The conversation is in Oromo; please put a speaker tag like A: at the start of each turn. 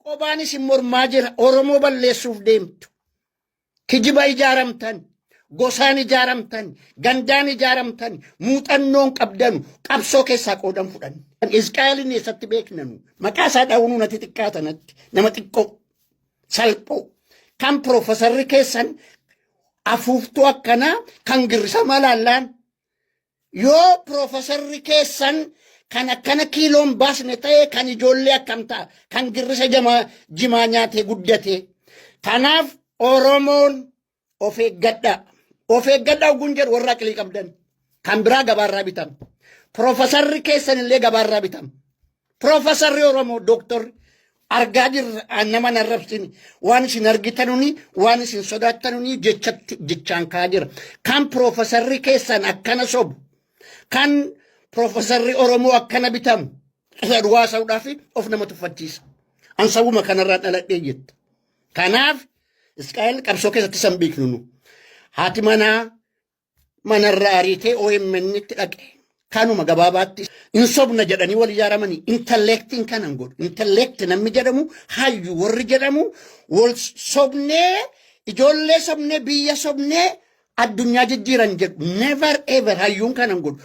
A: Qobaanis mormaa jira Oromoo balleessuuf deemtu. Kijiba ijaaramtan, gosaan ijaaramtan, gandaan ijaaramtan, muuxannoon qabdanu, qabsoo keessaa qoodan fudhan. Isqaaliin eessatti beeknanu maqaa isaa dhaawunuu natti xiqqaatanatti nama xiqqoo salphoo kan piroofeesarri keessan afuuftuu akkanaa kan girrisa malaallaan yoo piroofeesarri keessan kan akkana kiiloon baasne ta'e kan ijoollee akkam ta'a kan girrisa jimaa nyaatee guddate. Kanaaf Oromoon of eeggadhaa. Of eeggadhaa oguun jedhu warra aqlii qabdan kan biraa gabaarraa bitam. Piroofeesarri keessan illee gabaarraa bitam. Piroofeesarri Oromoo dooktorri argaa jirra nama narrabsini waan isin argitanuni waan isin sodaattanuni jechaan kaa jira. Kan piroofeesarri keessan akkana sobu kan piroofeesarri Oromoo akkana bitamu duwwaa sa'uudhaaf of nama tuffachiisa. Ansawuma kanarraa dhaladhee jetta. Kanaaf Isqaa'eel qabsoo keessatti san beeknu haati manarraa ariitee OMN itti dhaqe. Kanuma gabaabaatti in sobna jedhanii wal ijaaramanii intellectiin kanan godhu. Intellect namni jedhamu hayyu warri jedhamu wal sobnee ijoollee sobnee biyya sobnee addunyaa jijjiiran jedhu. Never ever hayyuun kanan godhu.